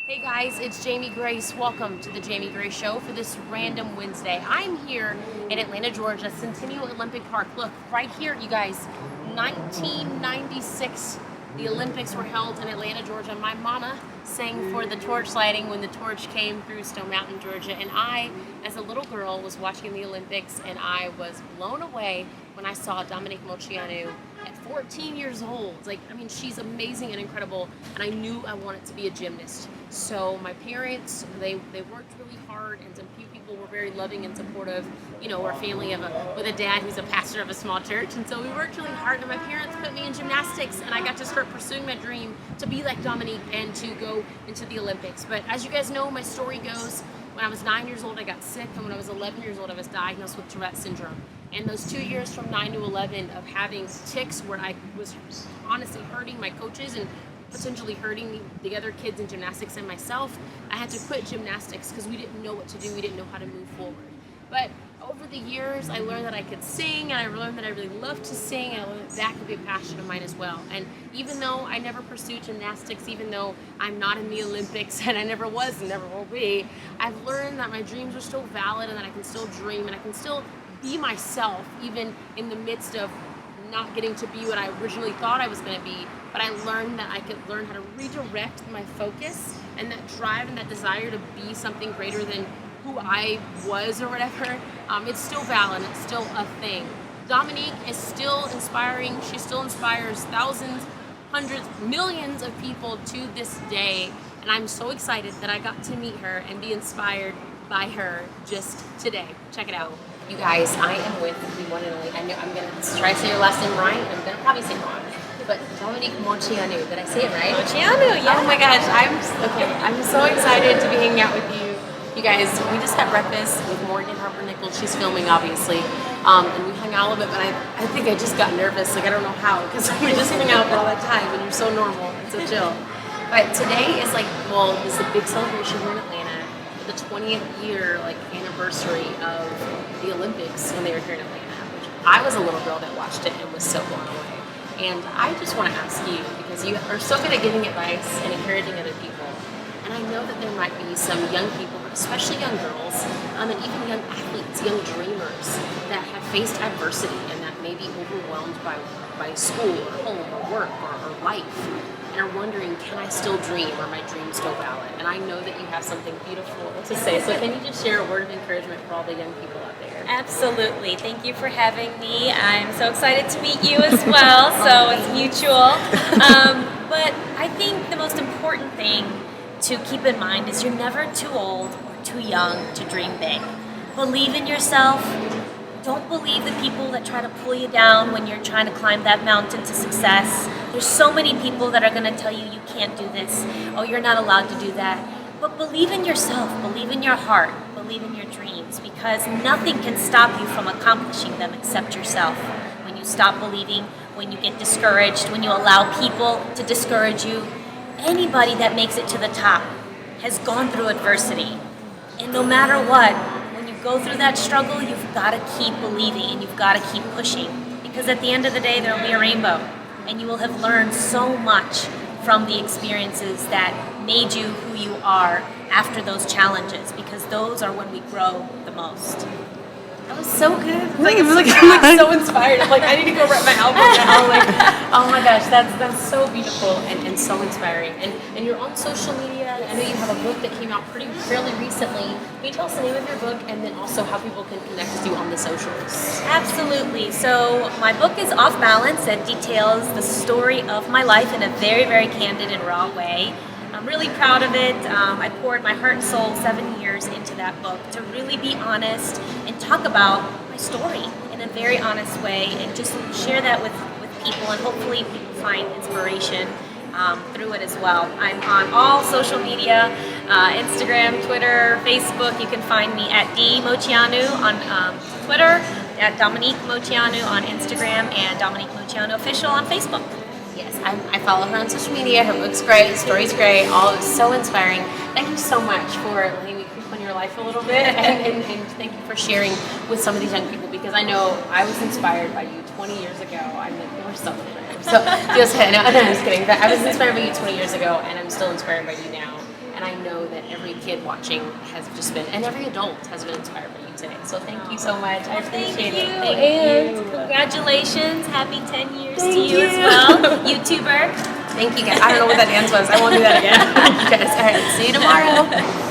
Hey guys, it's Jamie Grace. Welcome to the Jamie Grace Show for this random Wednesday. I'm here in Atlanta, Georgia, Centennial Olympic Park. Look, right here, you guys, 1996, the Olympics were held in Atlanta, Georgia. My mama sang for the torch lighting when the torch came through Stone Mountain, Georgia. And I, as a little girl, was watching the Olympics and I was blown away when I saw Dominique Moceanu at 14 years old. She's amazing and incredible, and I knew I wanted to be a gymnast. So my parents, they worked really hard, and some few people were very loving and supportive. You know, we're a family with a dad who's a pastor of a small church, and so we worked really hard, and my parents put me in gymnastics, and I got to start pursuing my dream to be like Dominique and to go into the Olympics. But as you guys know, my story goes, when I was 9 years old, I got sick, and when I was 11 years old, I was diagnosed with Tourette syndrome. And those 2 years from 9 to 11 of having tics where I was honestly hurting my coaches and potentially hurting the other kids in gymnastics and myself, I had to quit gymnastics because we didn't know what to do. We didn't know how to move forward. But over the years, I learned that I could sing, and I learned that I really loved to sing, and I learned that could be a passion of mine as well. And even though I never pursued gymnastics, even though I'm not in the Olympics, and I never was and never will be, I've learned that my dreams are still valid and that I can still dream and I can still be myself, even in the midst of not getting to be what I originally thought I was going to be. But I learned that I could learn how to redirect my focus and that drive and that desire to be something greater than who I was or whatever. It's still valid. It's still a thing. Dominique is still inspiring. She still inspires thousands, hundreds, millions of people to this day. And I'm so excited that I got to meet her and be inspired by her just today. Check it out. You guys, I am with the one and only, I know I'm going to try to say your last name right. I'm going to probably say it wrong. But Dominique Moceanu, did I say it right? Moceanu, yeah. Oh my gosh, I'm so excited to be hanging out with you. You guys, we just had breakfast with Morgan Harper Nichols. She's filming, obviously. And we hung out a little bit, but I think I just got nervous. I don't know how, because we just hung out for all that time, and you're so normal and so chill. But today is this is a big celebration here in Atlanta. The 20th year anniversary of the Olympics when they were here in Atlanta. Which I was a little girl that watched it and was so blown away. And I just want to ask you, because you are so good at giving advice and encouraging other people, and I know that there might be some young people, especially young girls, and even young athletes, young dreamers that have faced adversity and that may be overwhelmed by school or home or work or life, and are wondering, can I still dream? Are my dreams still valid? And I know that you have something beautiful to say. So can you just share a word of encouragement for all the young people out there? Absolutely. Thank you for having me. I'm so excited to meet you as well. So it's mutual. But I think the most important thing to keep in mind is you're never too old or too young to dream big. Believe in yourself. Don't believe the people that try to pull you down when you're trying to climb that mountain to success. There's so many people that are going to tell you you can't do this. Oh, you're not allowed to do that. But believe in yourself. Believe in your heart. Believe in your dreams, because nothing can stop you from accomplishing them except yourself. When you stop believing, when you get discouraged, when you allow people to discourage you, anybody that makes it to the top has gone through adversity. And no matter what, go through that struggle, you've got to keep believing and you've got to keep pushing, because at the end of the day there'll be a rainbow, and you will have learned so much from the experiences that made you who you are after those challenges, because those are when we grow the most. That was so good. I'm so inspired. I need to go wrap my album now. Oh my gosh, that's so beautiful and so inspiring. And you're on social media. I know you have a book that came out fairly recently. Can you tell us the name of your book, and then also how people can connect with you on the socials? Absolutely. So my book is Off Balance and details the story of my life in a very, very candid and raw way. I'm really proud of it. I poured my heart and soul 7 years into that book to really be honest and talk about my story in a very honest way, and just share that with people, and hopefully people find inspiration through it as well. I'm on all social media, Instagram, Twitter, Facebook. You can find me at Moceanu on Twitter, at Dominique Moceanu on Instagram, and Dominique Moceanu Official on Facebook. Yes, I follow her on social media. Her book's great, the story's great, all is so inspiring. Thank you so much for letting me creep on your life a little bit, and thank you for sharing with some of these young people, because I know I was inspired by you 20 years ago. I mean, you're something. So just kidding. No, I'm just kidding. But I was inspired by you 20 years ago, and I'm still inspired by you now. And I know that every kid watching has just been, and every adult has been inspired by you today. So thank you so much. I appreciate it. Thank you. Congratulations. Happy 10 years to you as well. YouTuber. Thank you guys. I don't know what that dance was. I won't do that again. Thank you guys. All right. See you tomorrow.